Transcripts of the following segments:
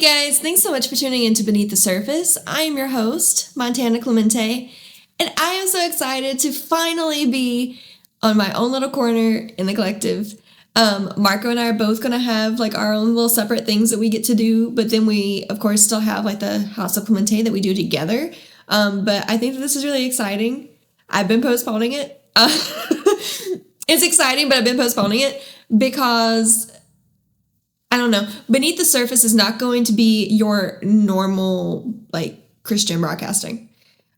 Guys, thanks so much for tuning in to Beneath the Surface. I am your host, Montana Clemente, and I am so excited to finally be on my own little corner in the collective. Marco and I are both going to have like our own little separate things that we get to do, but then we, of course, still have like the House of Clemente that we do together. But I think that this is really exciting. I've been postponing it. It's exciting, but I've been postponing it because I don't know. Beneath the Surface is not going to be your normal, like, Christian broadcasting.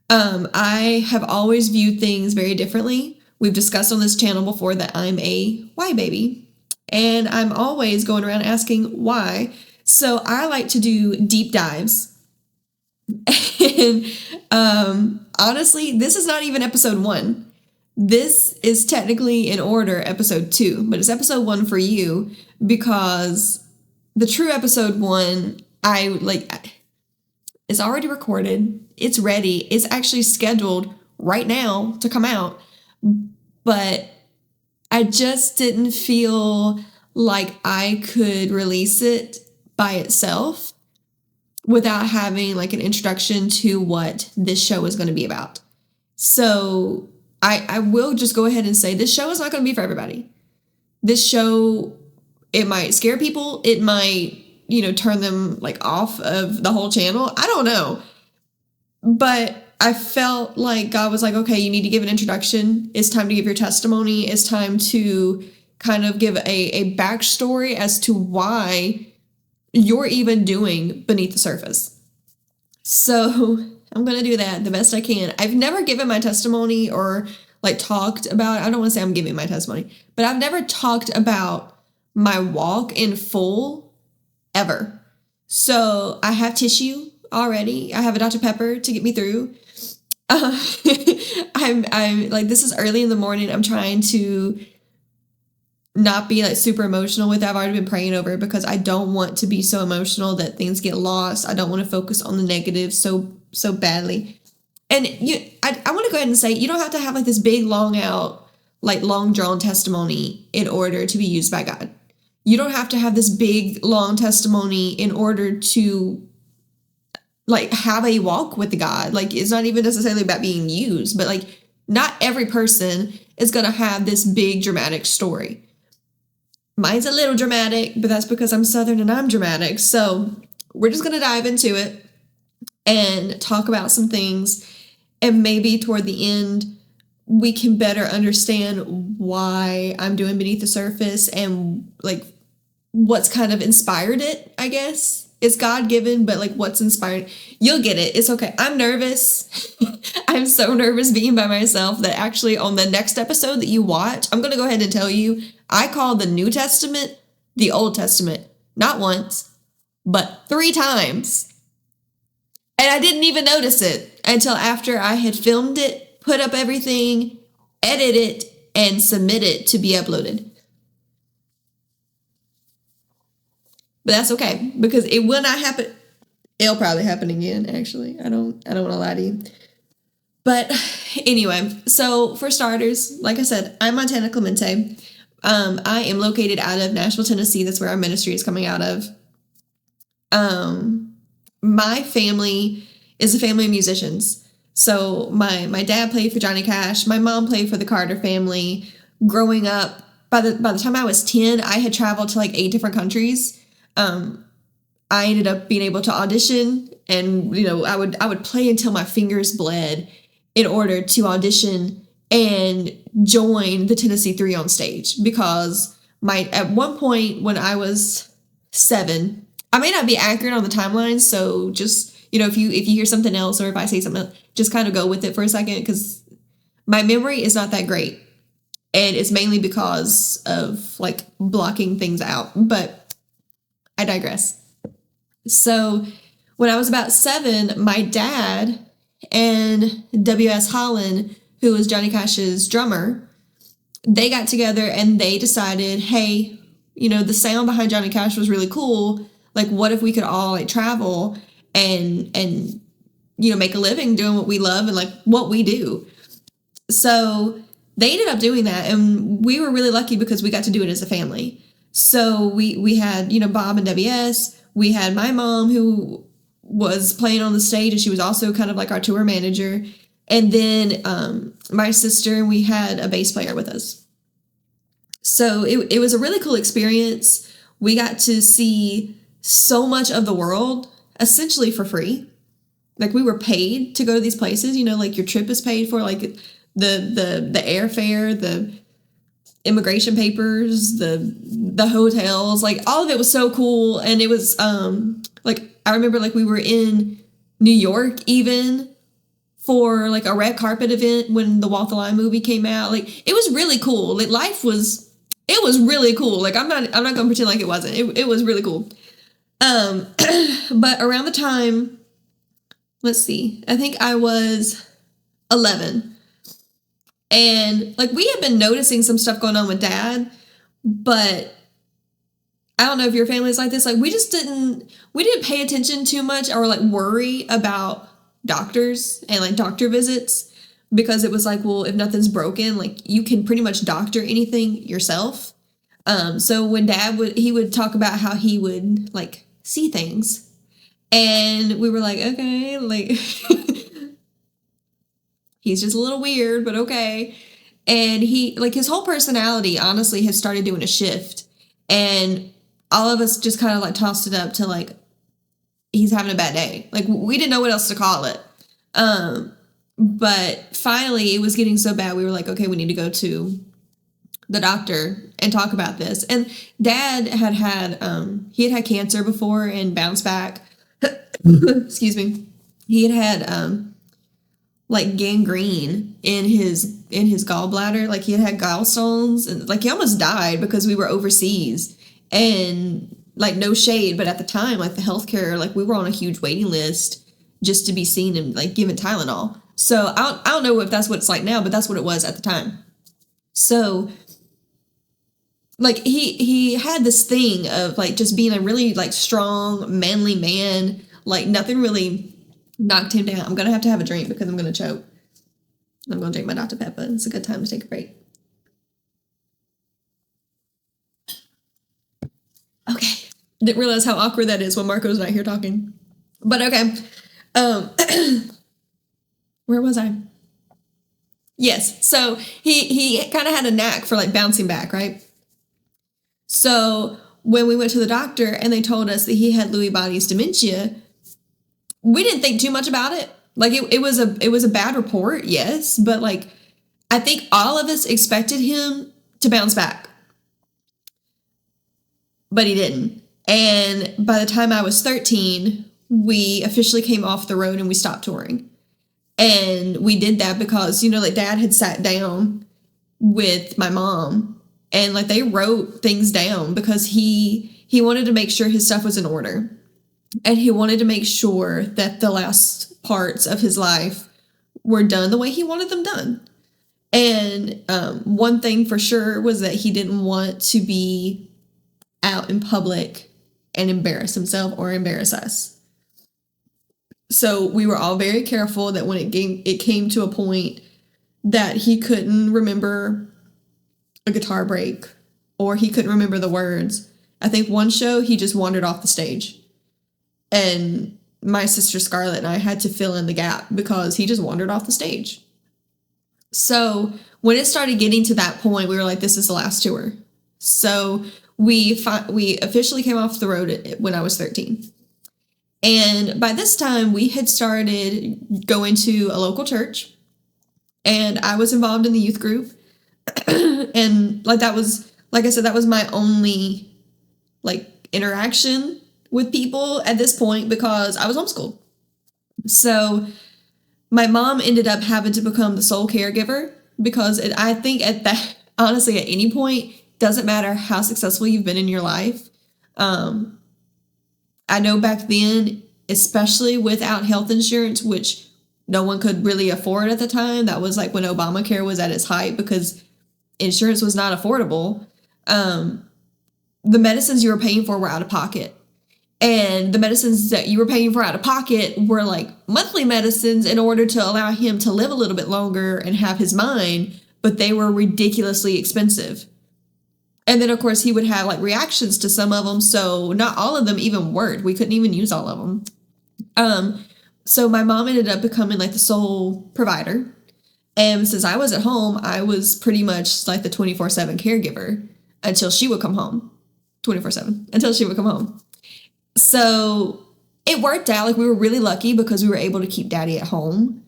I have always viewed things very differently. We've discussed on this channel before that I'm a why baby. And I'm always going around asking why. So I like to do deep dives. And honestly, this is not even episode 1. This is technically in order episode 2. But it's episode 1 for you because the true episode 1, it's already recorded. It's ready. It's actually scheduled right now to come out. But I just didn't feel like I could release it by itself without having like an introduction to what this show is going to be about. So I will just go ahead and say this show is not going to be for everybody. This show, it might scare people. It might, turn them like off of the whole channel. I don't know. But I felt like God was like, okay, you need to give an introduction. It's time to give your testimony. It's time to kind of give a backstory as to why you're even doing Beneath the Surface. So I'm going to do that the best I can. I've never given my testimony or like talked about, I don't want to say I'm giving my testimony, but I've never talked about my walk in full ever. So I have tissue already. I have a Dr. Pepper to get me through. I'm like, this is early in the morning. I'm trying to not be like super emotional with it. I've already been praying over it because I don't want to be so emotional that things get lost. I don't want to focus on the negative so badly. And I want to go ahead and say, you don't have to have like this big, long drawn testimony in order to be used by God. You don't have to have this big, long testimony in order to like have a walk with God. Like it's not even necessarily about being used, but like not every person is going to have this big dramatic story. Mine's a little dramatic, but that's because I'm Southern and I'm dramatic. So we're just going to dive into it and talk about some things. And maybe toward the end, we can better understand why I'm doing Beneath the Surface and like what's kind of inspired it, I guess. It's God-given, but like what's inspired. You'll get it. It's okay. I'm nervous. I'm so nervous being by myself that actually on the next episode that you watch, I'm going to go ahead and tell you, I call the New Testament the Old Testament. Not once, but 3 times. And I didn't even notice it until after I had filmed it, put up everything, edit it, and submit it to be uploaded. But that's okay because it will not happen. It'll probably happen again, actually. I don't want to lie to you. But anyway, so for starters, like I said, I'm Montana Clemente. I am located out of Nashville, Tennessee. That's where our ministry is coming out of. My family is a family of musicians. So my dad played for Johnny Cash. My mom played for the Carter family. Growing up, by the time I was 10, I had traveled to like 8 different countries. I ended up being able to audition and, I would play until my fingers bled in order to audition and join the Tennessee 3 on stage because at one point when I was 7, I may not be accurate on the timeline. So just, if you hear something else or if I say something else, just kind of go with it for a second because my memory is not that great. And it's mainly because of like blocking things out, but I digress. So when I was about 7, my dad and W.S. Holland, who was Johnny Cash's drummer, they got together and they decided, hey, the sound behind Johnny Cash was really cool. Like, what if we could all like travel and make a living doing what we love and like what we do? So they ended up doing that. And we were really lucky because we got to do it as a family. So we had, Bob and WS. We had my mom who was playing on the stage, and she was also kind of like our tour manager. And then my sister, and we had a bass player with us. So it was a really cool experience. We got to see so much of the world essentially for free. Like, we were paid to go to these places, you know, like your trip is paid for, like the airfare, the immigration papers, the hotels, like all of it was so cool. And it was like, I remember like we were in New York even for like a red carpet event when the Walk the Line movie came out. Like, it was really cool. Like, it was really cool. Like, I'm not gonna pretend like it wasn't. It was really cool. But around the time, let's see, I think I was 11. And like, we had been noticing some stuff going on with Dad, but I don't know if your family is like this. Like, we didn't pay attention too much or like worry about doctors and like doctor visits, because it was like, well, if nothing's broken, like you can pretty much doctor anything yourself. So when Dad would talk about how he would like see things, and we were like, okay, like he's just a little weird, but okay. And he, like, his whole personality honestly has started doing a shift, and all of us just kind of like tossed it up to like, he's having a bad day. Like, we didn't know what else to call it. But finally it was getting so bad. We were like, okay, we need to go to the doctor and talk about this. And Dad had had cancer before and bounced back. Excuse me. He had like gangrene in his gallbladder. Like, he had gallstones, and like he almost died because we were overseas. And like, no shade, but at the time, like the healthcare, like we were on a huge waiting list just to be seen and like given Tylenol. So I don't know if that's what it's like now, but that's what it was at the time. So like he had this thing of like just being a really like strong, manly man. Like, nothing really knocked him down. I'm going to have a drink because I'm going to choke. I'm going to drink my Dr. Pepper. It's a good time to take a break. Okay. Didn't realize how awkward that is when Marco's not here talking. But okay. Where was I? Yes. So he kind of had a knack for like bouncing back, right? So when we went to the doctor and they told us that he had Lewy body's dementia, we didn't think too much about it. Like, it was a bad report, yes, but like, I think all of us expected him to bounce back, but he didn't. And by the time I was 13, we officially came off the road and we stopped touring. And we did that because, you know, like Dad had sat down with my mom and like they wrote things down because he wanted to make sure his stuff was in order. And he wanted to make sure that the last parts of his life were done the way he wanted them done. And one thing for sure was that he didn't want to be out in public and embarrass himself or embarrass us. So we were all very careful that when it came to a point that he couldn't remember a guitar break or he couldn't remember the words. I think one show he just wandered off the stage. And my sister Scarlett and I had to fill in the gap because he just wandered off the stage. So when it started getting to that point, we were like, this is the last tour. So we officially came off the road when I was 13. And by this time, we had started going to a local church. And I was involved in the youth group. And like that was, like I said, that was my only like interaction with people at this point because I was homeschooled. So my mom ended up having to become the sole caregiver because I think honestly, at any point, doesn't matter how successful you've been in your life. I know back then, especially without health insurance, which no one could really afford at the time. That was like when Obamacare was at its height because insurance was not affordable. The medicines you were paying for were out of pocket. And the medicines that you were paying for out of pocket were like monthly medicines in order to allow him to live a little bit longer and have his mind, but they were ridiculously expensive. And then, of course, he would have like reactions to some of them. So not all of them even worked. We couldn't even use all of them. So my mom ended up becoming like the sole provider. And since I was at home, I was pretty much like the 24/7 caregiver until she would come home. 24/7 until she would come home. So it worked out. Like, we were really lucky because we were able to keep daddy at home.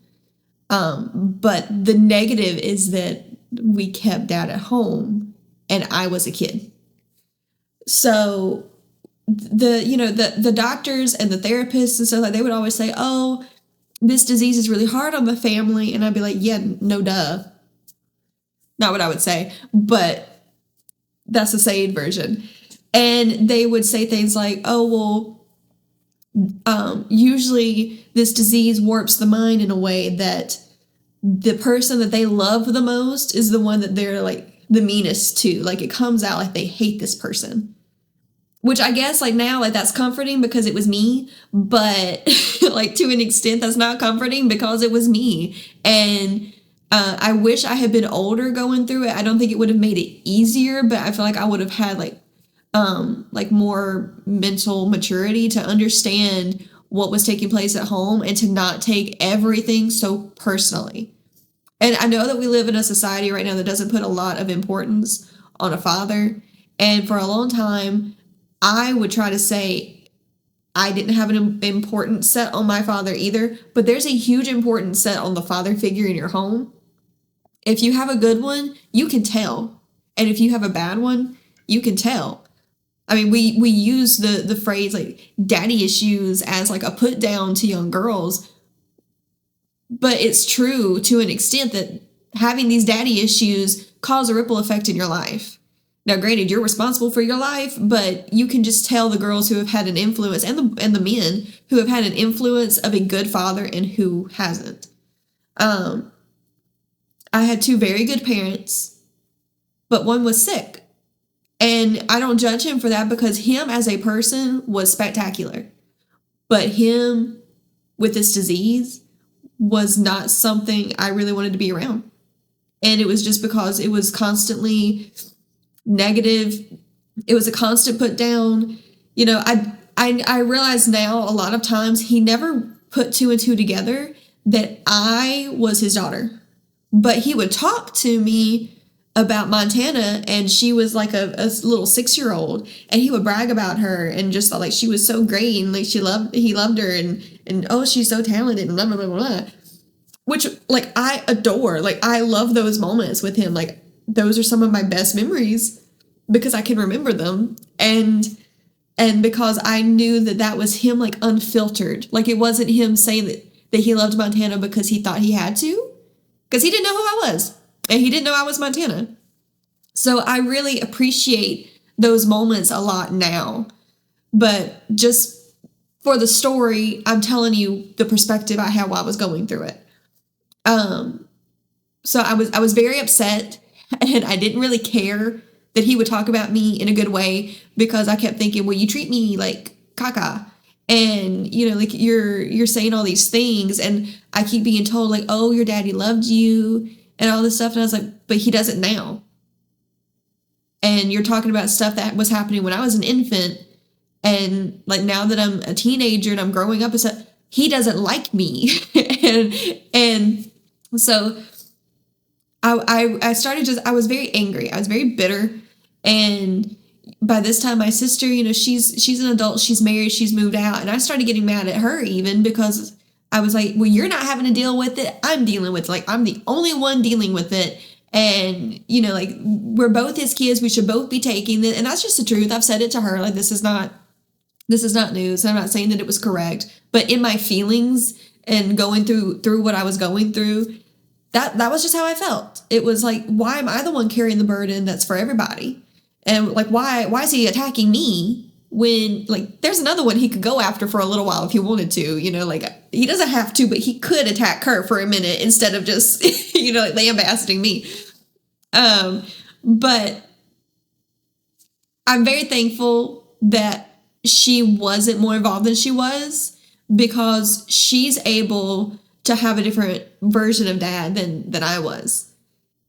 But the negative is that we kept dad at home and I was a kid. So the doctors and the therapists and stuff, like, they would always say, oh, this disease is really hard on the family. And I'd be like, yeah, no duh. Not what I would say, but that's the saying version. And they would say things like, oh, well, usually this disease warps the mind in a way that the person that they love the most is the one that they're like the meanest to. Like, it comes out like they hate this person. Which I guess like now, like, that's comforting because it was me, but like to an extent that's not comforting because it was me. And I wish I had been older going through it. I don't think it would have made it easier, but I feel like I would have had like more mental maturity to understand what was taking place at home and to not take everything so personally. And I know that we live in a society right now that doesn't put a lot of importance on a father. And for a long time, I would try to say I didn't have an importance set on my father either, but there's a huge importance set on the father figure in your home. If you have a good one, you can tell. And if you have a bad one, you can tell. I mean, we use the phrase like daddy issues as like a put down to young girls, but it's true to an extent that having these daddy issues cause a ripple effect in your life. Now, granted, you're responsible for your life, but you can just tell the girls who have had an influence and the men who have had an influence of a good father and who hasn't. I had two very good parents, but one was sick. And I don't judge him for that because him as a person was spectacular. But him with this disease was not something I really wanted to be around. And it was just because it was constantly negative. It was a constant put down. You know, I realize now a lot of times he never put two and two together that I was his daughter. But he would talk to me about Montana, and she was like a little 6-year-old, and he would brag about her and just thought like she was so great and like he loved her and oh, she's so talented and blah blah blah blah, which like I adore. Like, I love those moments with him. Like, those are some of my best memories because I can remember them, and because I knew that was him, like, unfiltered. Like, it wasn't him saying that he loved Montana because he thought he had to, because he didn't know who I was. And he didn't know I was Montana. So I really appreciate those moments a lot now. But just for the story, I'm telling you the perspective I had while I was going through it. So I was very upset, and I didn't really care that he would talk about me in a good way because I kept thinking, well, you treat me like caca. And, you know, like you're saying all these things, and I keep being told like, oh, your daddy loved you and all this stuff. And I was like, but he doesn't now. And you're talking about stuff that was happening when I was an infant. And like now that I'm a teenager and I'm growing up and stuff, he doesn't like me. and so I started I was very angry. I was very bitter. And by this time, my sister, you know, she's an adult, she's married, she's moved out. And I started getting mad at her even because I was like, well, you're not having to deal with it. I'm dealing with it. Like, I'm the only one dealing with it. And, you know, like, we're both his kids. We should both be taking it. And that's just the truth. I've said it to her. Like, this is not news. I'm not saying that it was correct. But in my feelings and going through what I was going through, that was just how I felt. It was like, why am I the one carrying the burden that's for everybody? And, like, why is he attacking me? When, like, there's another one he could go after for a little while if he wanted to, you know, like, he doesn't have to, but he could attack her for a minute instead of just, you know, like, lambasting me. But I'm very thankful that she wasn't more involved than she was, because she's able to have a different version of dad than I was.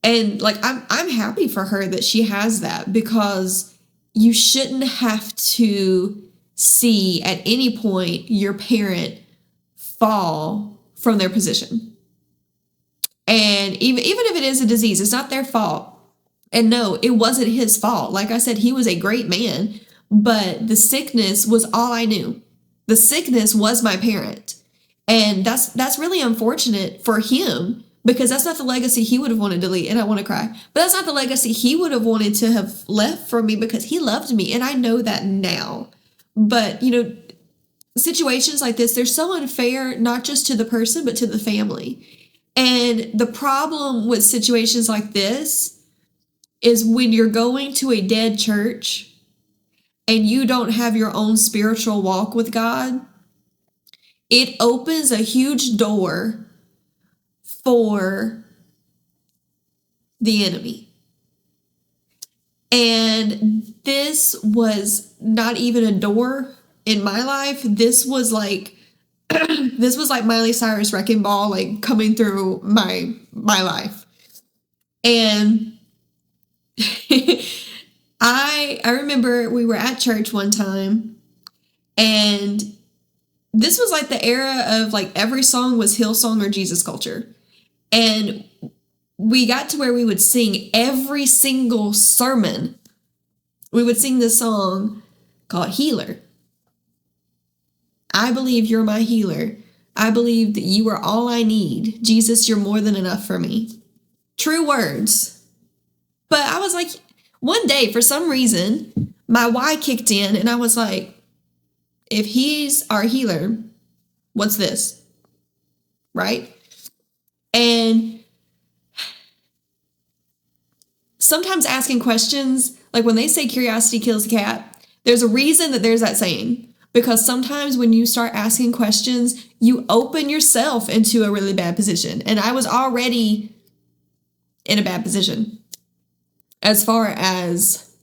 And like, I'm happy for her that she has that, because you shouldn't have to see at any point your parent fall from their position. And even if it is a disease, it's not their fault. And no, it wasn't his fault. Like I said, he was a great man, but the sickness was all I knew. The sickness was my parent. And that's really unfortunate for him, because that's not the legacy he would have wanted to leave. And I want to cry. But that's not the legacy he would have wanted to have left for me, because he loved me. And I know that now. But, situations like this, they're so unfair, not just to the person, but to the family. And the problem with situations like this is when you're going to a dead church and you don't have your own spiritual walk with God, it opens a huge door for the enemy. And this was not even a door in my life. This was like Miley Cyrus wrecking ball, like coming through my life. And I remember we were at church one time, and this was like the era of like every song was Hillsong or Jesus Culture. And we got to where we would sing every single sermon. We would sing this song called Healer. I believe you're my healer. I believe that you are all I need. Jesus, you're more than enough for me. True words. But I was like, one day, for some reason, my why kicked in, and I was like, if he's our healer, what's this? Right? And sometimes asking questions, like when they say curiosity kills the cat, there's a reason that there's that saying. Because sometimes when you start asking questions, you open yourself into a really bad position. And I was already in a bad position as far as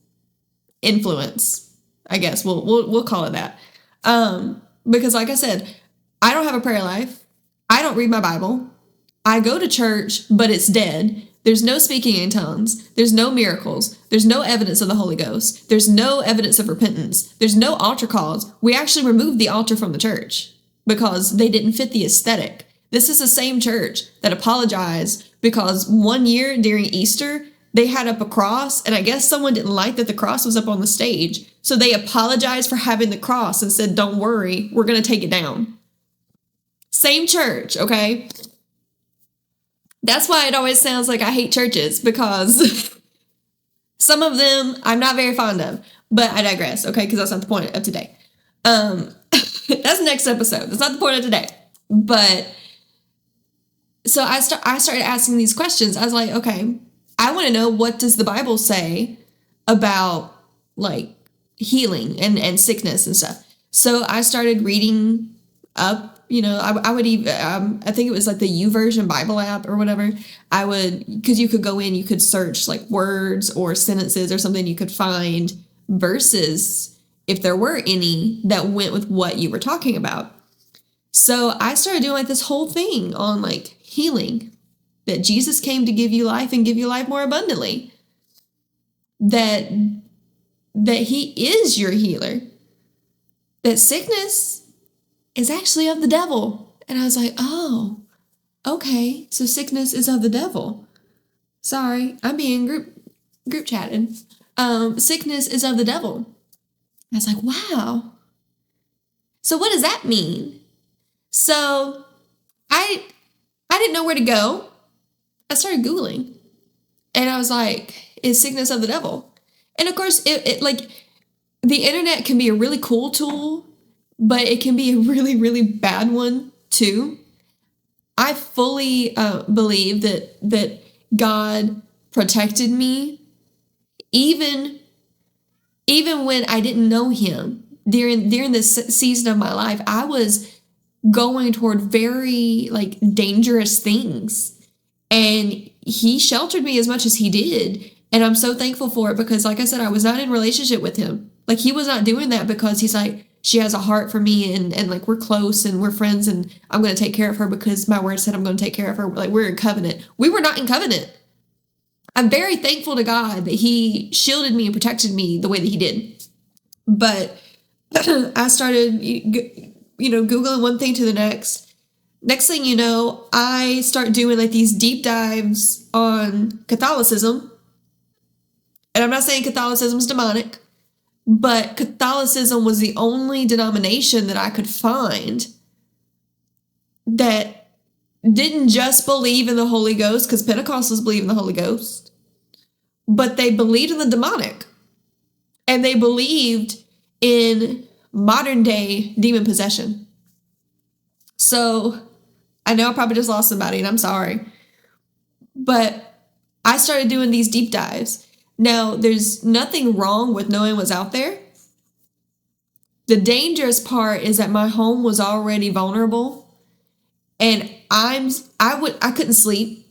influence, I guess. We'll call it that. Because like I said, I don't have a prayer life. I don't read my Bible. I go to church, but it's dead. There's no speaking in tongues. There's no miracles. There's no evidence of the Holy Ghost. There's no evidence of repentance. There's no altar calls. We actually removed the altar from the church because they didn't fit the aesthetic. This is the same church that apologized because one year during Easter, they had up a cross, and I guess someone didn't like that the cross was up on the stage. So they apologized for having the cross and said, don't worry, we're going to take it down. Same church, okay? That's why it always sounds like I hate churches, because some of them I'm not very fond of, but I digress, okay? Because that's not the point of today. That's next episode. That's not the point of today. But so I started asking these questions. I was like, okay, I want to know, what does the Bible say about like healing and sickness and stuff? So I started reading up. I would even, I think it was like the YouVersion Bible app or whatever. I would, because you could go in, you could search like words or sentences or something, you could find verses, if there were any, that went with what you were talking about. So I started doing like this whole thing on like healing, that Jesus came to give you life and give you life more abundantly. That he is your healer. That sickness is actually of the devil. And I was like, oh, okay, so sickness is of the devil. Sorry, I'm being group chatted. Sickness is of the devil. I was like, wow. So what does that mean? So I didn't know where to go. I started Googling, and I was like, is sickness of the devil? And of course, it like, the internet can be a really cool tool, but it can be a really, really bad one too. I fully believe that God protected me, even when I didn't know him. During this season of my life, I was going toward very like dangerous things, and he sheltered me as much as he did. And I'm so thankful for it, because like I said, I was not in a relationship with him. Like, he was not doing that because he's like, she has a heart for me, and like, we're close and we're friends, and I'm going to take care of her because my word said I'm going to take care of her. Like, we're in covenant. We were not in covenant. I'm very thankful to God that he shielded me and protected me the way that he did. But I started, Googling one thing to the next. Next thing you know, I start doing like these deep dives on Catholicism. And I'm not saying Catholicism is demonic, but Catholicism was the only denomination that I could find that didn't just believe in the Holy Ghost, because Pentecostals believe in the Holy Ghost, but they believed in the demonic. And they believed in modern day demon possession. So I know I probably just lost somebody, and I'm sorry. But I started doing these deep dives. Now, there's nothing wrong with knowing what's out there. The dangerous part is that my home was already vulnerable, and I couldn't sleep.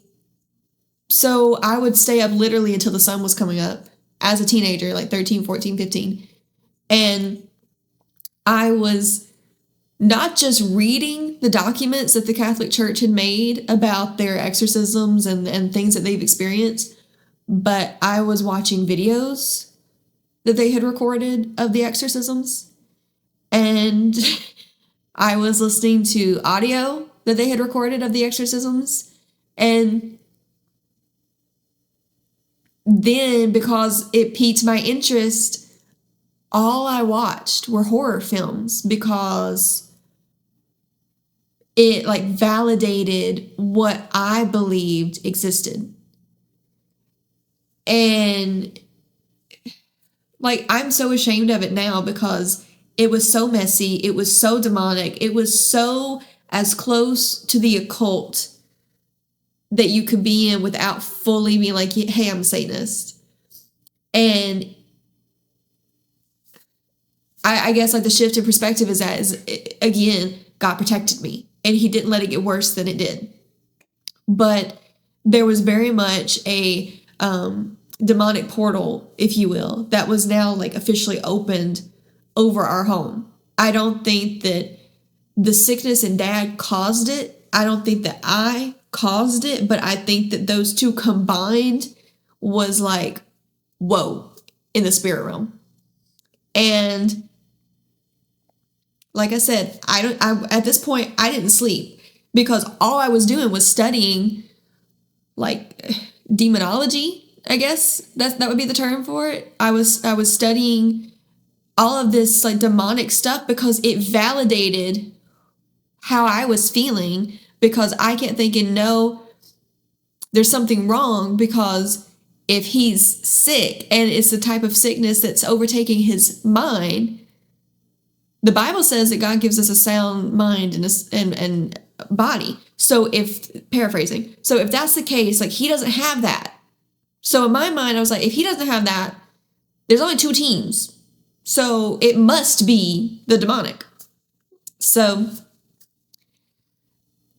So I would stay up literally until the sun was coming up as a teenager, like 13, 14, 15. And I was not just reading the documents that the Catholic Church had made about their exorcisms and things that they've experienced, but I was watching videos that they had recorded of the exorcisms. And I was listening to audio that they had recorded of the exorcisms. And then, because it piqued my interest, all I watched were horror films, because it like validated what I believed existed. And like, I'm so ashamed of it now, because it was so messy. It was so demonic. It was so as close to the occult that you could be in without fully being like, hey, I'm a Satanist. And I guess like the shift in perspective is again, God protected me, and he didn't let it get worse than it did. But there was very much a demonic portal, if you will, that was now like officially opened over our home. I don't think that the sickness in Dad caused it. I don't think that I caused it, but I think that those two combined was like, whoa, in the spirit realm. And like I said, at this point, I didn't sleep, because all I was doing was studying like demonology, I guess that would be the term for it. I was studying all of this like demonic stuff, because it validated how I was feeling, because I kept thinking, no, there's something wrong, because if he's sick and it's the type of sickness that's overtaking his mind, the Bible says that God gives us a sound mind and body. So if that's the case, like, he doesn't have that. So in my mind, I was like, if he doesn't have that, there's only two teams. So it must be the demonic. So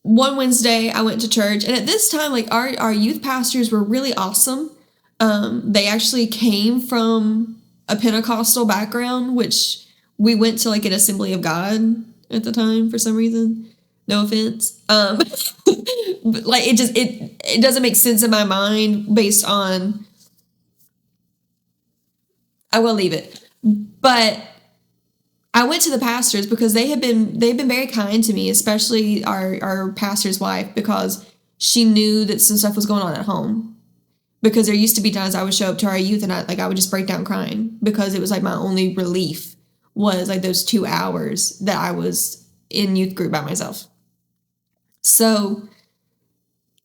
one Wednesday I went to church, and at this time, like, our youth pastors were really awesome. They actually came from a Pentecostal background, which we went to like an Assembly of God at the time for some reason. No offense. But like, it doesn't make sense in my mind based on, I will leave it. But I went to the pastors because they've been very kind to me, especially our pastor's wife, because she knew that some stuff was going on at home. Because there used to be times I would show up to our youth and I would just break down crying, because it was like my only relief was like those 2 hours that I was in youth group by myself. So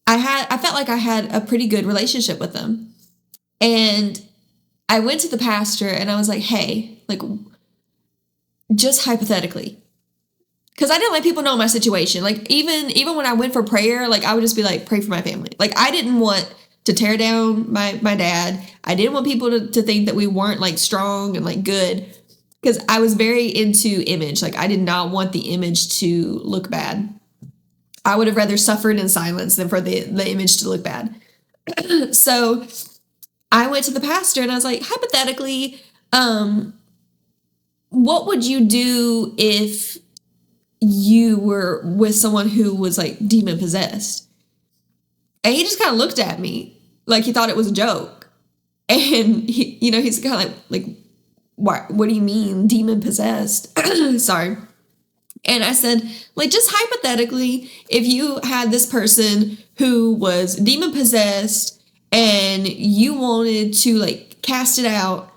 I felt like I had a pretty good relationship with them. And I went to the pastor and I was like, hey, like, just hypothetically, because I didn't let people know my situation. Like, even when I went for prayer, like, I would just be like, pray for my family. Like, I didn't want to tear down my dad. I didn't want people to think that we weren't like strong and like good, because I was very into image. Like, I did not want the image to look bad. I would have rather suffered in silence than for the image to look bad. So I went to the pastor and I was like, hypothetically, what would you do if you were with someone who was like demon possessed? And he just kind of looked at me Like he thought it was a joke. And he's kind of like, what do you mean demon possessed? Sorry. And I said, like, just hypothetically, if you had this person who was demon possessed and you wanted to like cast it out,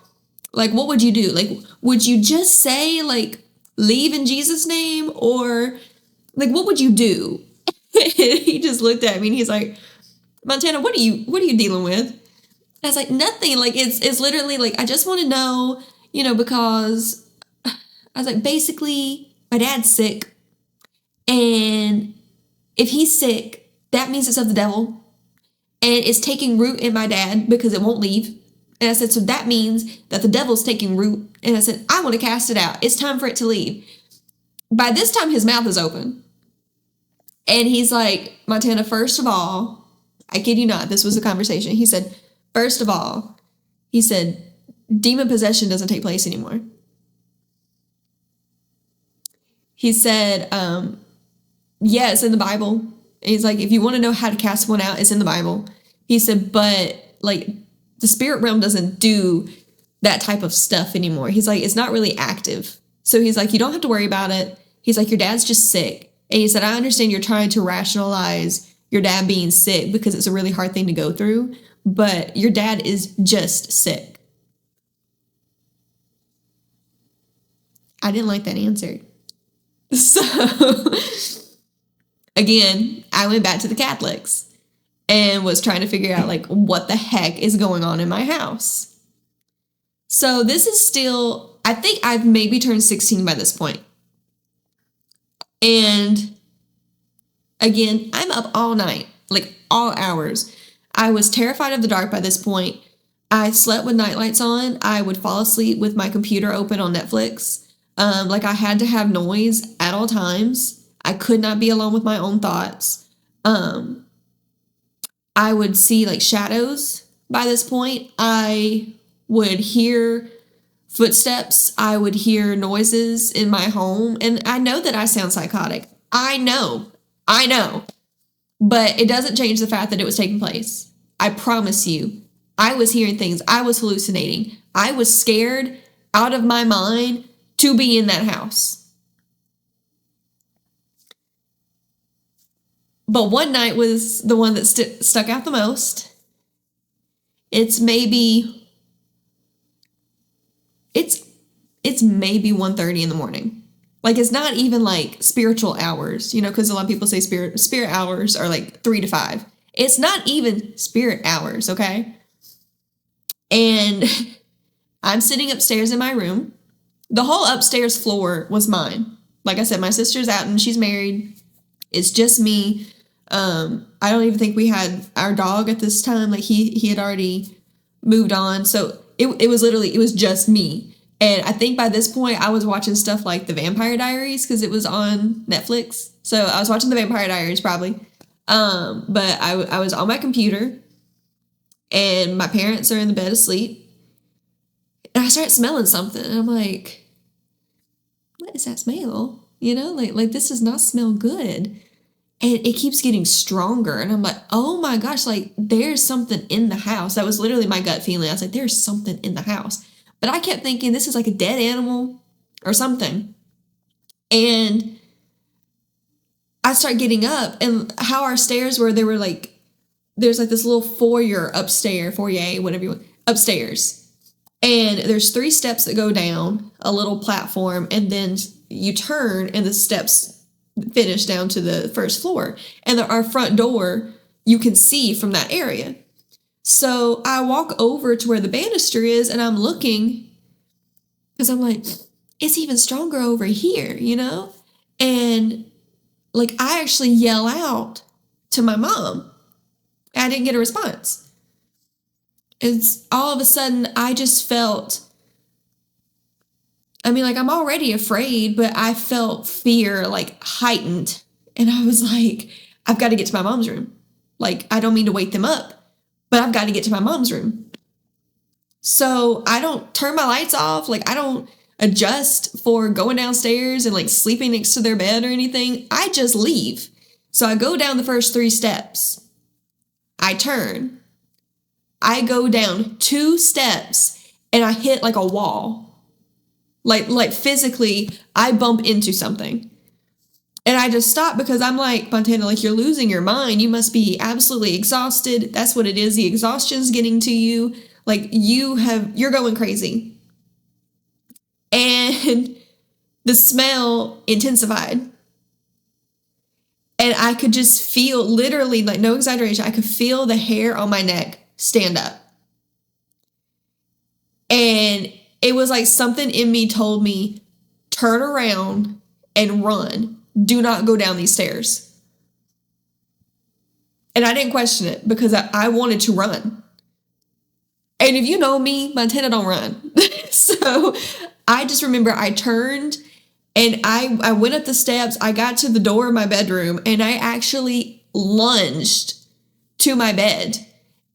like, what would you do? Like, would you just say like, leave in Jesus' name? Or like, what would you do? He just looked at me and he's like, Montana, what are you dealing with? I was like, nothing. Like, it's literally like, I just want to know, because I was like, basically, my dad's sick. And if he's sick, that means it's of the devil. And it's taking root in my dad because it won't leave. And I said, so that means that the devil's taking root. And I said, I want to cast it out. It's time for it to leave. By this time, his mouth is open. And he's like, Montana, first of all, I kid you not, this was a conversation. He said, first of all, he said, demon possession doesn't take place anymore. He said, yeah, it's in the Bible. And he's like, if you want to know how to cast one out, it's in the Bible. He said, but like the spirit realm doesn't do that type of stuff anymore. He's like, it's not really active. So he's like, you don't have to worry about it. He's like, your dad's just sick. And he said, I understand you're trying to rationalize your dad being sick because it's a really hard thing to go through, but your dad is just sick. I didn't like that answer. So again, I went back to the Catholics and was trying to figure out like what the heck is going on in my house. So this is still, I think I've maybe turned 16 by this point. And again, I'm up all night, like all hours. I was terrified of the dark by this point. I slept with night lights on. I would fall asleep with my computer open on Netflix. Like I had to have noise at all times. I could not be alone with my own thoughts. I would see like shadows by this point. I would hear footsteps. I would hear noises in my home. And I know that I sound psychotic. I know. But it doesn't change the fact that it was taking place. I promise you, I was hearing things. I was hallucinating. I was scared out of my mind to be in that house. But one night was the one that stuck out the most. It's maybe 1:30 in the morning. Like, it's not even like spiritual hours, because a lot of people say spirit hours are like 3 to 5. It's not even spirit hours, okay? And I'm sitting upstairs in my room. The whole upstairs floor was mine. Like I said, my sister's out and she's married. It's just me. I don't even think we had our dog at this time. Like he had already moved on. So it was just me. And I think by this point I was watching stuff like The Vampire Diaries because it was on Netflix. So I was watching The Vampire Diaries probably. But I was on my computer and my parents are in the bed asleep. And I started smelling something. And I'm like, what is that smell? Like this does not smell good. And it keeps getting stronger. And I'm like, oh my gosh, like there's something in the house. That was literally my gut feeling. I was like, there's something in the house. But I kept thinking this is like a dead animal or something. And I start getting up, and how our stairs were, there's like this little foyer, whatever you want, upstairs. And there's 3 steps that go down, a little platform, and then you turn and the steps finish down to the first floor. And our front door, you can see from that area. So I walk over to where the banister is and I'm looking because I'm like, it's even stronger over here, And like I actually yell out to my mom. I didn't get a response. It's all of a sudden I just felt, I'm already afraid, but I felt fear like heightened. And I was like, I've got to get to my mom's room. Like, I don't mean to wake them up, but I've got to get to my mom's room. So I don't turn my lights off. Like, I don't adjust for going downstairs and like sleeping next to their bed or anything. I just leave. So I go down the first 3 steps. I turn. I go down 2 steps and I hit like a wall. Like physically, I bump into something. And I just stopped because I'm like, Montana, like, you're losing your mind. You must be absolutely exhausted. That's what it is. The exhaustion's getting to you. Like, you're going crazy. And the smell intensified. And I could just feel, literally, like, no exaggeration, I could feel the hair on my neck stand up. And it was like something in me told me, turn around and run. Do not go down these stairs. And I didn't question it because I wanted to run. And if you know me, Montana don't run. So I just remember I turned and I went up the steps. I got to the door of my bedroom and I actually lunged to my bed.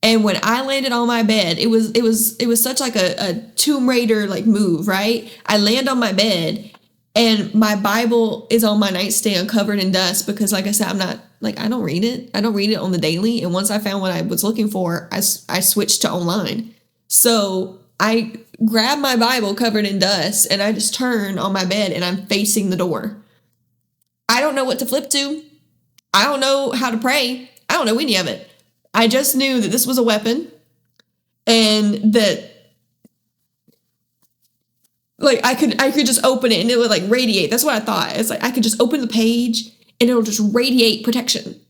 And when I landed on my bed, it was such like a Tomb Raider like move, right? I land on my bed and my Bible is on my nightstand covered in dust because, like I said, I don't read it. I don't read it on the daily. And once I found what I was looking for, I switched to online. So I grabbed my Bible covered in dust and I just turned on my bed and I'm facing the door. I don't know what to flip to. I don't know how to pray. I don't know any of it. I just knew that this was a weapon and that like I could just open it and it would like radiate. That's what I thought. It's like I could just open the page and it'll just radiate protection,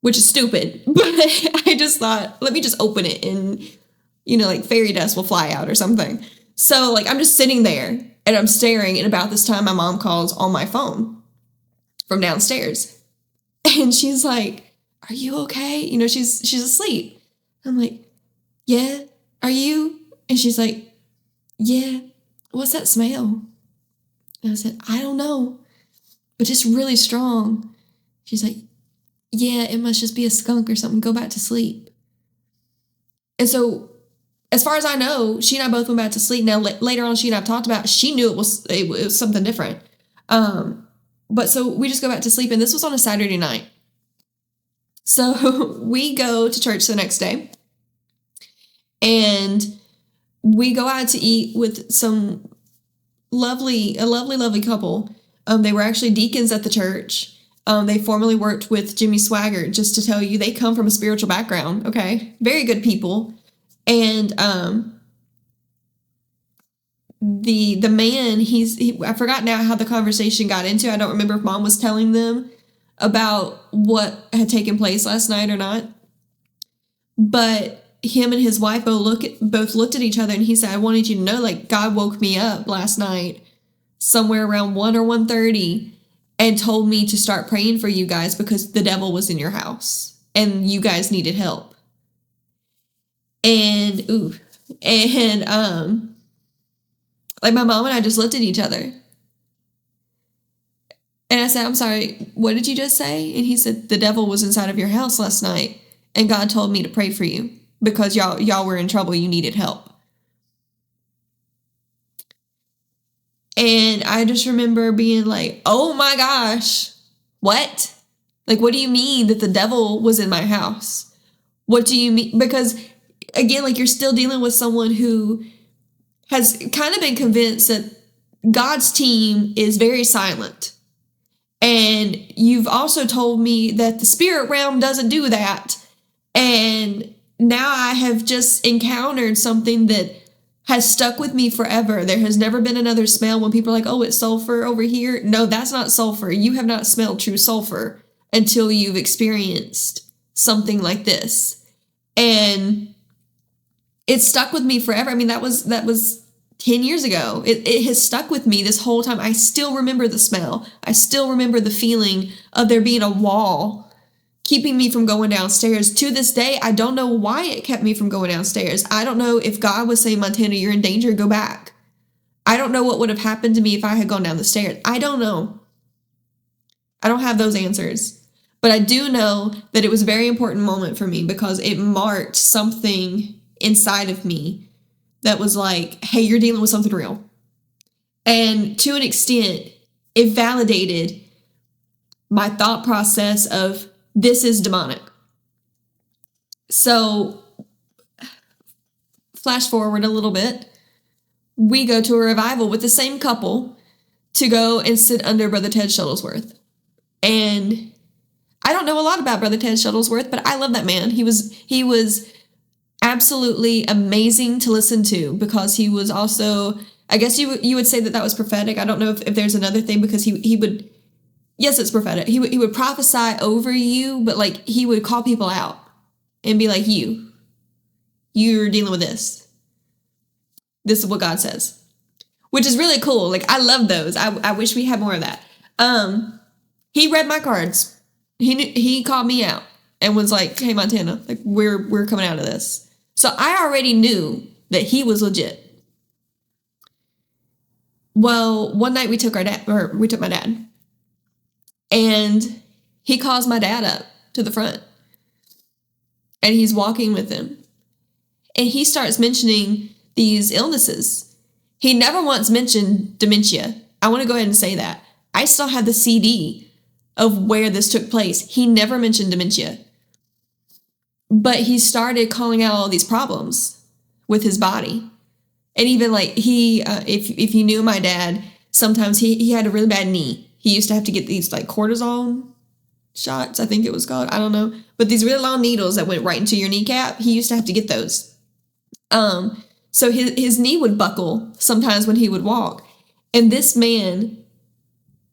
which is stupid. But I just thought, let me just open it and, like fairy dust will fly out or something. So like I'm just sitting there and I'm staring, and about this time my mom calls on my phone from downstairs. And she's like, are you okay? She's asleep. I'm like, yeah, are you? And she's like, yeah. What's that smell? And I said, I don't know, but it's really strong. She's like, yeah, it must just be a skunk or something. Go back to sleep. And so, as far as I know, she and I both went back to sleep. Now, later on, she and I have talked about, she knew it was something different. But so we just go back to sleep, and this was on a Saturday night. So we go to church the next day, and we go out to eat with some lovely couple. They were actually deacons at the church. They formerly worked with Jimmy Swaggart, just to tell you, they come from a spiritual background, okay? Very good people. And the man, I forgot now how the conversation got into. I don't remember if mom was telling them about what had taken place last night or not. But him and his wife both looked at each other, and he said, I wanted you to know, like, God woke me up last night somewhere around 1 or 1:30 and told me to start praying for you guys because the devil was in your house and you guys needed help. And like my mom and I just looked at each other. And I said, I'm sorry, what did you just say? And he said, the devil was inside of your house last night and God told me to pray for you because y'all were in trouble. You needed help. And I just remember being like, oh my gosh, what? Like, what do you mean that the devil was in my house? What do you mean? Because again, like, you're still dealing with someone who has kind of been convinced that God's team is very silent. And you've also told me that the spirit realm doesn't do that. And now I have just encountered something that has stuck with me forever. There has never been another smell when people are like, oh, it's sulfur over here. No, that's not sulfur. You have not smelled true sulfur until you've experienced something like this. And it stuck with me forever. I mean, that was 10 years ago. It has stuck with me this whole time. I still remember the smell. I still remember the feeling of there being a wall keeping me from going downstairs. To this day, I don't know why it kept me from going downstairs. I don't know if God was saying, Montana, you're in danger, go back. I don't know what would have happened to me if I had gone down the stairs. I don't know. I don't have those answers. But I do know that it was a very important moment for me because it marked something inside of me that was like, hey, you're dealing with something real. And to an extent, it validated my thought process of this is demonic. So flash forward a little bit, we go to a revival with the same couple to go and sit under Brother Ted Shuttlesworth. And I don't know a lot about Brother Ted Shuttlesworth, but I love that man. He was absolutely amazing to listen to, because he was also, I guess you would say that was prophetic. I don't know if there's another thing, because he would, yes, it's prophetic. He would prophesy over you, but like he would call people out and be like, you're dealing with this. This is what God says, which is really cool. Like, I love those. I wish we had more of that. He read my cards. He called me out and was like, hey, Montana, like we're coming out of this. So I already knew that he was legit. Well, one night we took my dad, and he calls my dad up to the front, and he's walking with him, and he starts mentioning these illnesses. He never once mentioned dementia. I want to go ahead and say that. I still have the CD of where this took place. He never mentioned dementia. But he started calling out all these problems with his body. And even like if you knew my dad, sometimes he had a really bad knee. He used to have to get these like cortisone shots, I think it was called. I don't know. But these really long needles that went right into your kneecap, he used to have to get those. So his knee would buckle sometimes when he would walk. And this man,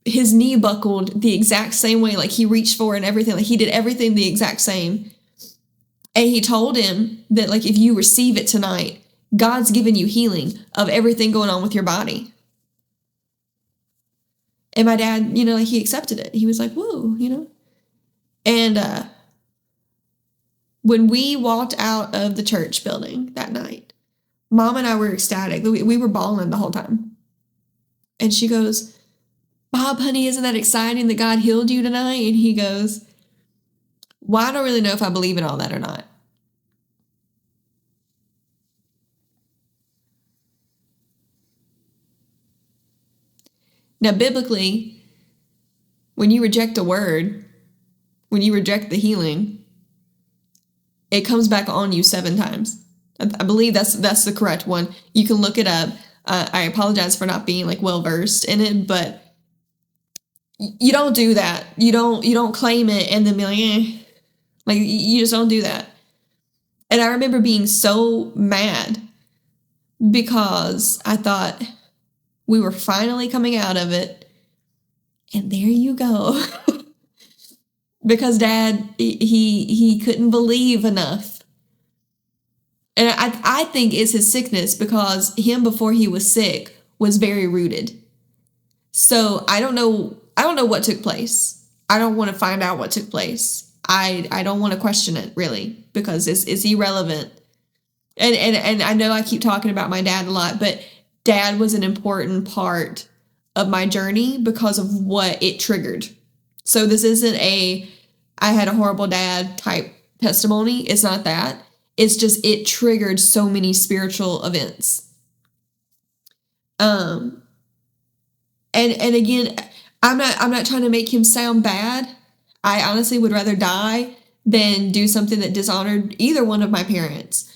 his knee buckled the exact same way. Like, he reached for it and everything. Like, he did everything the exact same. And he told him that, like, if you receive it tonight, God's given you healing of everything going on with your body. And my dad, like, he accepted it. He was like, whoa, And when we walked out of the church building that night, Mom and I were ecstatic. We were bawling the whole time. And she goes, Bob, honey, isn't that exciting that God healed you tonight? And he goes, well, I don't really know if I believe in all that or not. Now, biblically, when you reject a word, when you reject the healing, it comes back on you 7 times. I believe that's the correct one. You can look it up. I apologize for not being like well versed in it, but you don't do that. You don't claim it and then be like, like, you just don't do that. And I remember being so mad because I thought we were finally coming out of it, and there you go. Because Dad, he couldn't believe enough. And I think it's his sickness, because him before he was sick was very rooted. So I don't know what took place. I don't want to find out what took place. I don't want to question it, really, because it's irrelevant. And I know I keep talking about my dad a lot, but Dad was an important part of my journey because of what it triggered. So this isn't I had a horrible dad type testimony. It's not that. It's just, it triggered so many spiritual events. And again, I'm not trying to make him sound bad. I honestly would rather die than do something that dishonored either one of my parents.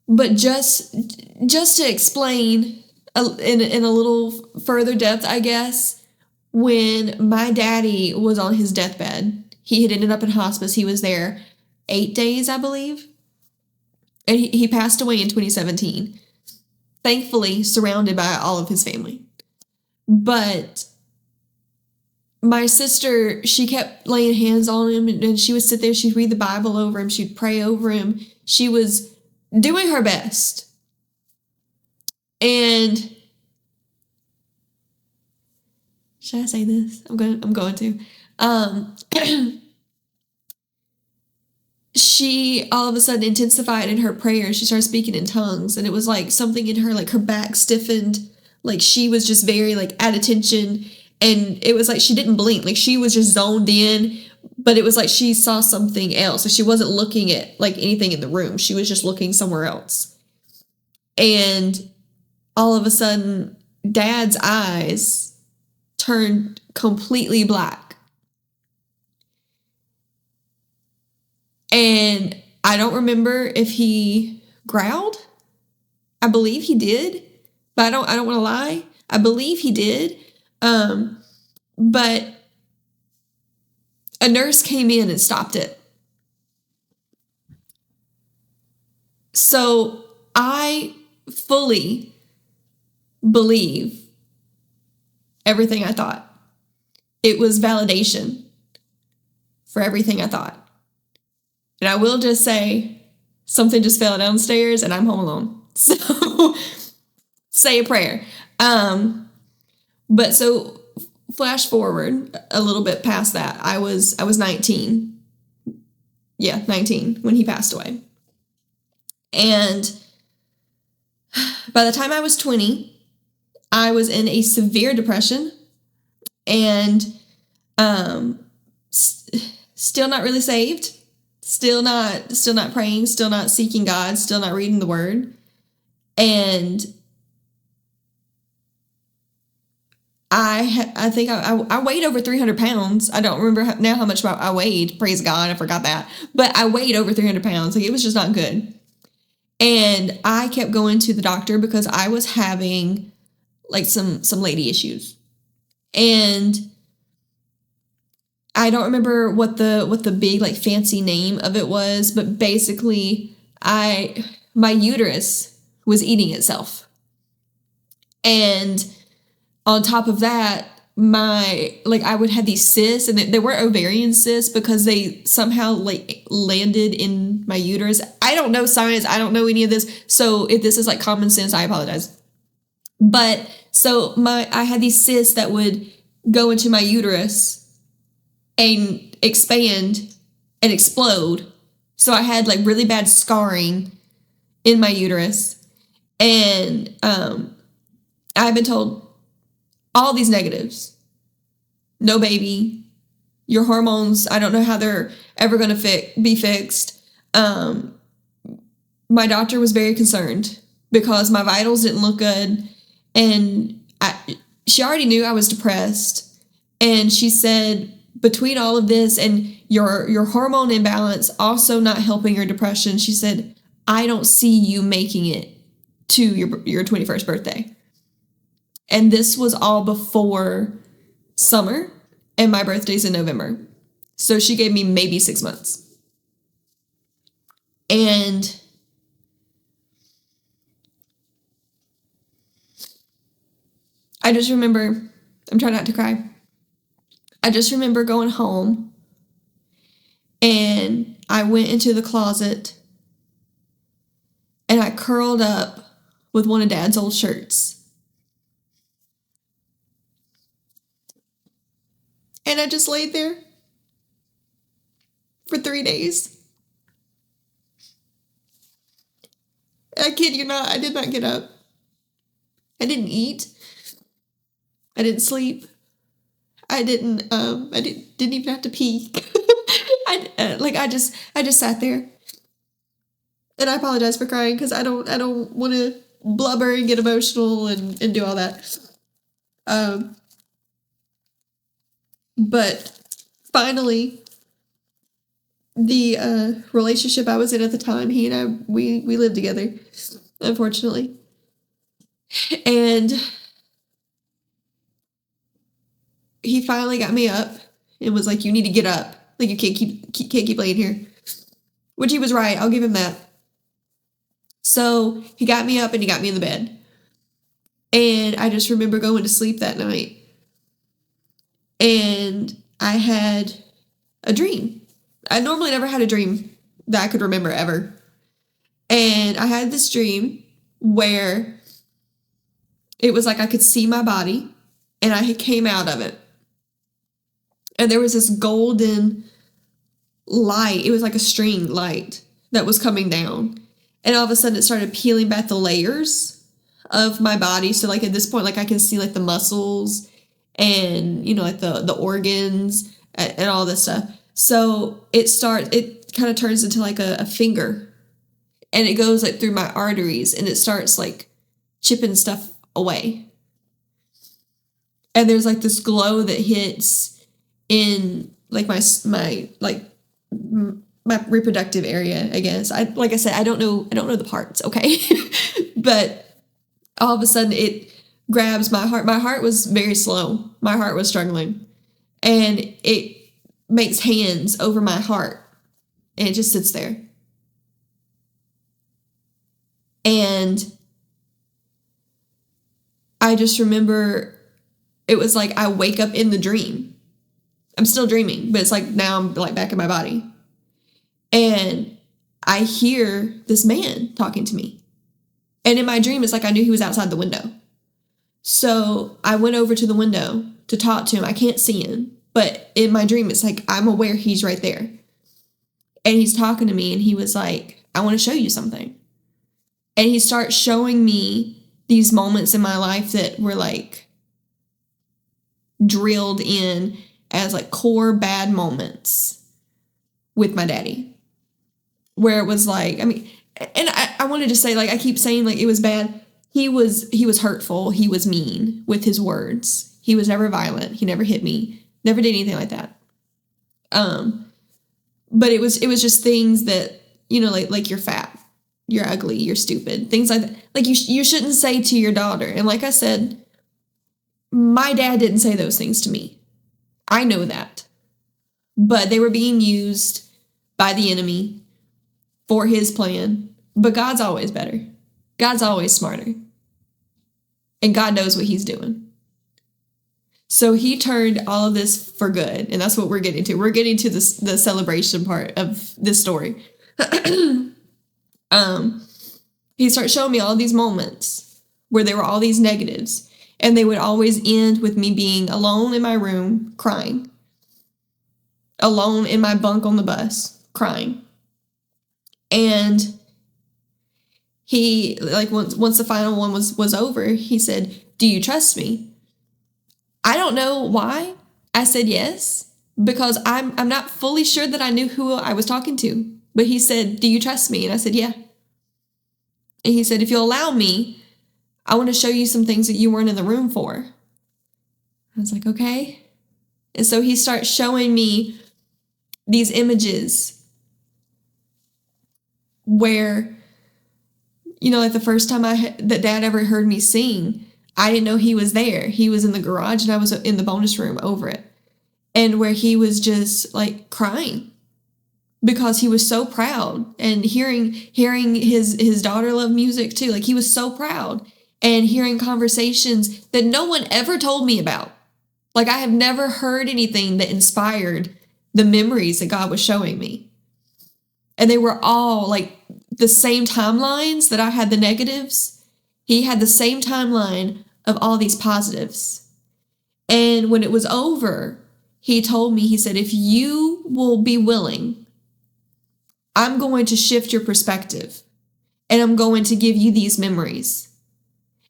But just to explain in a little further depth, I guess, when my daddy was on his deathbed, he had ended up in hospice. He was there 8 days, I believe. And he passed away in 2017. Thankfully, surrounded by all of his family. But my sister, she kept laying hands on him, and she would sit there, she'd read the Bible over him, she'd pray over him. She was doing her best. And should I say this? I'm going to. She all of a sudden intensified in her prayer. She started speaking in tongues, and it was like something in her, like her back stiffened, like she was just very like at attention, and it was like she didn't blink, like she was just zoned in, but it was like she saw something else. So she wasn't looking at like anything in the room. She was just looking somewhere else. And all of a sudden, Dad's eyes turned completely black. And I don't remember if he growled. I believe he did, but I don't want to lie. I believe he did. But a nurse came in and stopped it. So I fully believe everything I thought. It was validation for everything I thought. And I will just say, something just fell downstairs and I'm home alone. So say a prayer. But so flash forward a little bit past that. I was 19. Yeah, 19 when he passed away. And by the time I was 20, I was in a severe depression and still not really saved, still not praying, still not seeking God, still not reading the word. And I think I weighed over 300 pounds. I don't remember now how much I weighed. Praise God, I forgot that. But I weighed over 300 pounds. Like, it was just not good. And I kept going to the doctor because I was having like some lady issues. And I don't remember what the big like fancy name of it was, but basically my uterus was eating itself. And on top of that, I would have these cysts, and they were ovarian cysts because they somehow like landed in my uterus. I don't know science. I don't know any of this. So if this is like common sense, I apologize. But so I had these cysts that would go into my uterus and expand and explode. So I had like really bad scarring in my uterus. And I've been told all these negatives. No baby. Your hormones, I don't know how they're ever going to be fixed. My doctor was very concerned because my vitals didn't look good. And she already knew I was depressed. And she said, between all of this and your hormone imbalance also not helping your depression, she said, I don't see you making it to your 21st birthday. And this was all before summer, and my birthday's in November. So she gave me maybe 6 months. And I just remember, I'm trying not to cry. I just remember going home and I went into the closet and I curled up with one of Dad's old shirts. And I just laid there for 3 days. I kid you not, I did not get up. I didn't eat. I didn't sleep. I didn't even have to pee. I just sat there. And I apologize for crying because I don't want to blubber and get emotional and do all that. But finally, the relationship I was in at the time, he and I, we lived together, unfortunately. And he finally got me up and was like, you need to get up. Like, you can't keep laying here. Which he was right. I'll give him that. So he got me up and he got me in the bed. And I just remember going to sleep that night. And I had a dream. I normally never had a dream that I could remember ever. And I had this dream where it was like I could see my body and I came out of it. And there was this golden light. It was like a string light that was coming down. And all of a sudden it started peeling back the layers of my body. So like at this point, like I can see like the muscles and, you know, like the organs and all this stuff. So it kind of turns into like a finger, and it goes like through my arteries and it starts like chipping stuff away. And there's like this glow that hits in like my like my reproductive area, I guess. Like I said, I don't know the parts, okay? But all of a sudden it grabs my heart. My heart was very slow. My heart was struggling. And it makes hands over my heart. And it just sits there. And I just remember it was like I wake up in the dream. I'm still dreaming, but it's like now I'm like back in my body. And I hear this man talking to me. And in my dream, it's like I knew he was outside the window. So I went over to the window to talk to him. I can't see him, but in my dream, it's like I'm aware he's right there. And he's talking to me and he was like, I want to show you something. And he starts showing me these moments in my life that were like drilled in as like core bad moments with my daddy. Where it was like, I mean, and I wanted to say, like, I keep saying like it was bad. He was hurtful. He was mean with his words. He was never violent. He never hit me. Never did anything like that. But it was just things that, you know, like you're fat, you're ugly, you're stupid, things like that. Like you shouldn't say to your daughter. And like I said, my dad didn't say those things to me. I know that. But they were being used by the enemy for his plan. But God's always better. God's always smarter. And God knows what he's doing. So he turned all of this for good. And that's what we're getting to. We're getting to the celebration part of this story. He started showing me all these moments where there were all these negatives. And they would always end with me being alone in my room, crying. Alone in my bunk on the bus, crying. And he, like, once the final one was over, he said, "Do you trust me?" I don't know why I said yes, because I'm not fully sure that I knew who I was talking to. But he said, "Do you trust me?" And I said, "Yeah." And he said, "If you'll allow me, I want to show you some things that you weren't in the room for." I was like, okay. And so he starts showing me these images where, you know, like the first time that Dad ever heard me sing, I didn't know he was there. He was in the garage and I was in the bonus room over it. And where he was just like crying because he was so proud, and hearing his daughter love music too. Like he was so proud, and hearing conversations that no one ever told me about. Like I have never heard anything that inspired the memories that God was showing me. And they were all like the same timelines that I had the negatives. He had the same timeline of all these positives. And when it was over, he told me, he said, "If you will be willing, I'm going to shift your perspective and I'm going to give you these memories.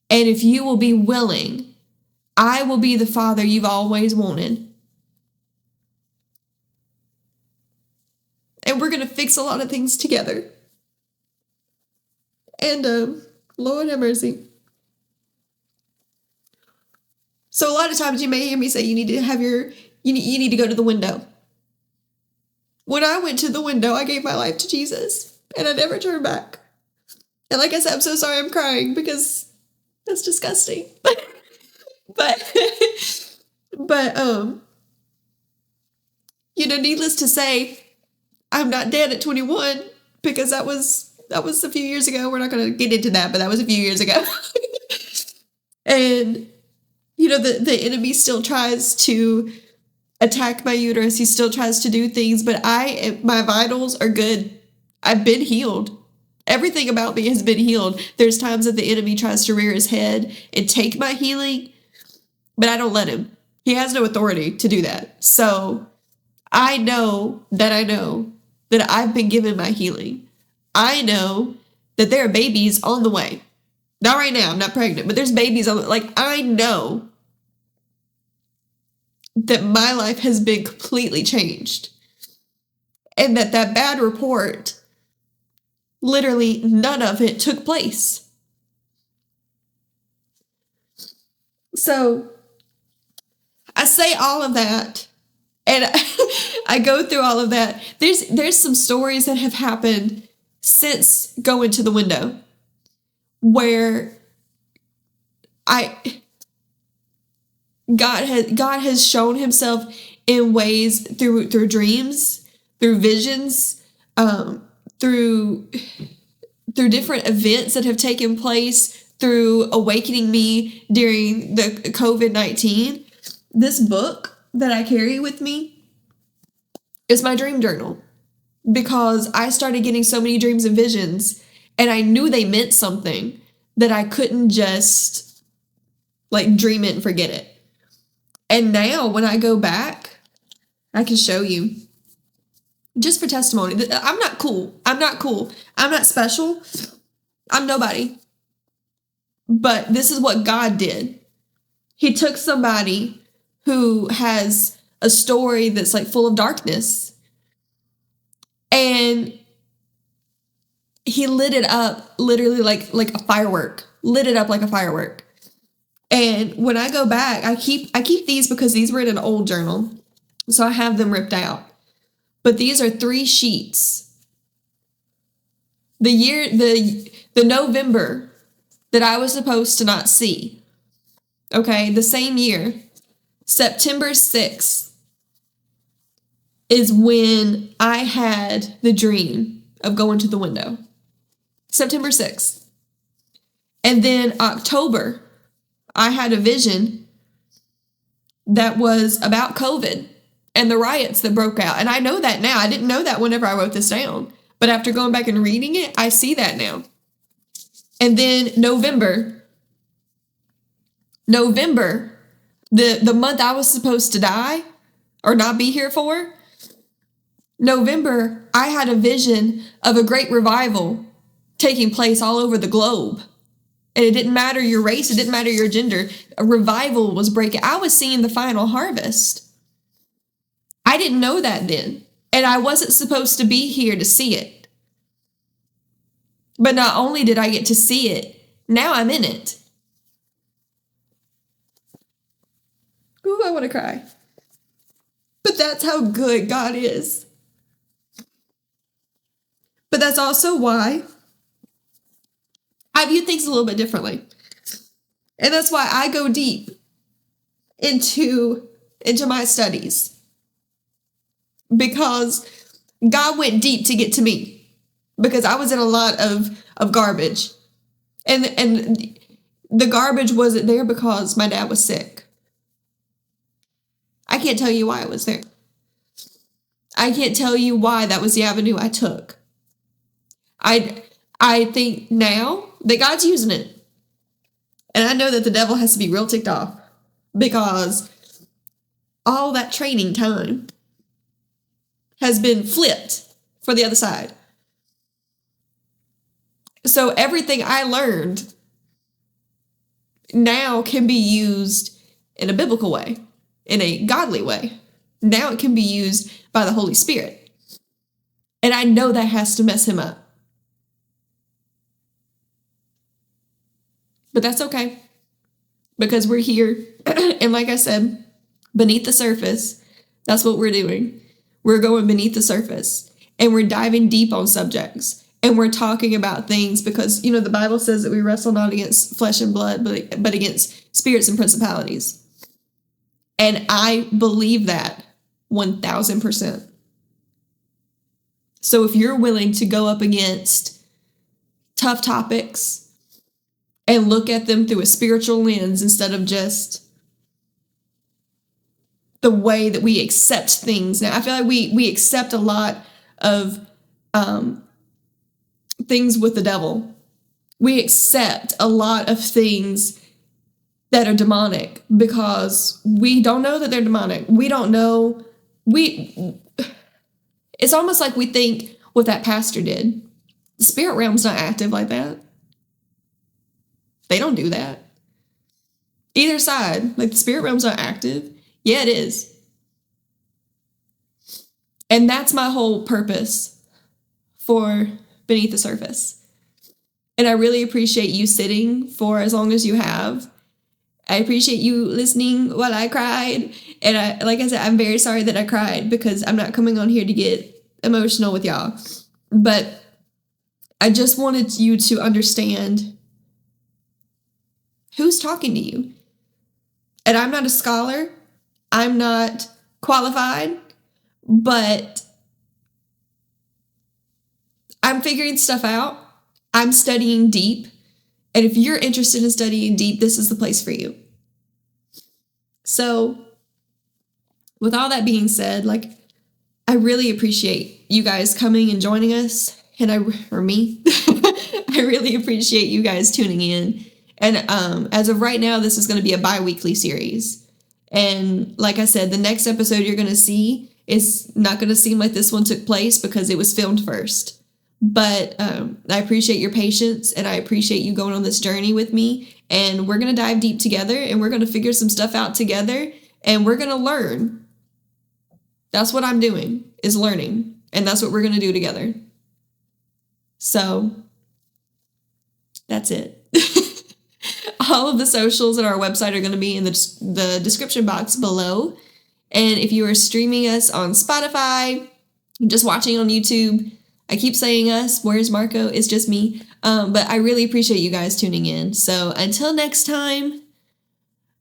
And if you will be willing, I will be the father you've always wanted. And we're going to fix a lot of things together." And Lord have mercy. So a lot of times you may hear me say you need to go to the window. When I went to the window, I gave my life to Jesus and I never turned back. And like I said, I'm so sorry I'm crying because that's disgusting. But you know, needless to say, I'm not dead at 21 because that was a few years ago. We're not going to get into that, but that was a few years ago. And you know, the enemy still tries to attack my uterus. He still tries to do things, but my vitals are good. I've been healed. Everything about me has been healed. There's times that the enemy tries to rear his head and take my healing, but I don't let him. He has no authority to do that. So I know that I've been given my healing. I know that there are babies on the way. Not right now, I'm not pregnant, but there's babies on the way. Like, I know that my life has been completely changed. And that bad report, literally none of it took place. So I say all of that And I go through all of that. There's some stories that have happened since going to the window where God has shown himself in ways through dreams, through visions, through different events that have taken place, through awakening me during the COVID-19. This book that I carry with me is my dream journal, because I started getting so many dreams and visions, and I knew they meant something, that I couldn't just like dream it and forget it. And now when I go back, I can show you, just for testimony. I'm not cool. I'm not special. I'm nobody. But this is what God did. He took somebody who has a story that's like full of darkness, and he lit it up literally like a firework. Lit it up like a firework. And when I go back, I keep these because these were in an old journal, so I have them ripped out. But these are 3 sheets. The November that I was supposed to not see. Okay, the same year, September 6th is when I had the dream of going to the window. September 6th. And then October, I had a vision that was about COVID and the riots that broke out. And I know that now. I didn't know that whenever I wrote this down. But after going back and reading it, I see that now. And then November, the month I was supposed to die or not be here for, November, I had a vision of a great revival taking place all over the globe. And it didn't matter your race, it didn't matter your gender. A revival was breaking. I was seeing the final harvest. I didn't know that then. And I wasn't supposed to be here to see it. But not only did I get to see it, now I'm in it. Ooh, I want to cry. But that's how good God is. But that's also why I view things a little bit differently. And that's why I go deep into my studies. Because God went deep to get to me. Because I was in a lot of garbage. And the garbage wasn't there because my dad was sick. I can't tell you why I was there. I can't tell you why that was the avenue I took. I think now that God's using it. And I know that the devil has to be real ticked off, because all that training time has been flipped for the other side. So everything I learned now can be used in a biblical way, in a godly way. Now it can be used by the Holy Spirit. And I know that has to mess him up. But that's okay, because we're here. And like I said, beneath the surface, that's what we're doing. We're going beneath the surface, and we're diving deep on subjects, and we're talking about things because, the Bible says that we wrestle not against flesh and blood, but against spirits and principalities. And I believe that 1000%. So if you're willing to go up against tough topics and look at them through a spiritual lens instead of just the way that we accept things. Now, I feel like we accept a lot of things with the devil. We accept a lot of things that are demonic because we don't know that they're demonic. We don't know. It's almost like we think what that pastor did. The spirit realm's not active like that. They don't do that. Either side, like the spirit realm's not active. Yeah, it is. And that's my whole purpose for Beneath the Surface. And I really appreciate you sitting for as long as you have. I appreciate you listening while I cried. And like I said, I'm very sorry that I cried because I'm not coming on here to get emotional with y'all. But I just wanted you to understand who's talking to you. And I'm not a scholar. I'm not qualified, but I'm figuring stuff out. I'm studying deep. And if you're interested in studying deep, this is the place for you. So with all that being said, like, I really appreciate you guys coming and joining us. And I really appreciate you guys tuning in. And as of right now, this is going to be a bi-weekly series. And like I said, the next episode you're going to see is not going to seem like this one took place because it was filmed first. But I appreciate your patience, and I appreciate you going on this journey with me. And we're going to dive deep together, and we're going to figure some stuff out together, and we're going to learn. That's what I'm doing, is learning. And that's what we're going to do together. So that's it. All of the socials and our website are going to be in the description box below. And if you are streaming us on Spotify, just watching on YouTube, I keep saying us. Where's Marco? It's just me. But I really appreciate you guys tuning in. So until next time,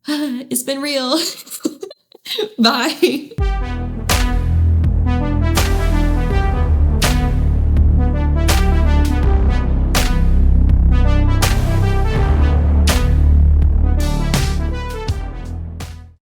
it's been real. Bye.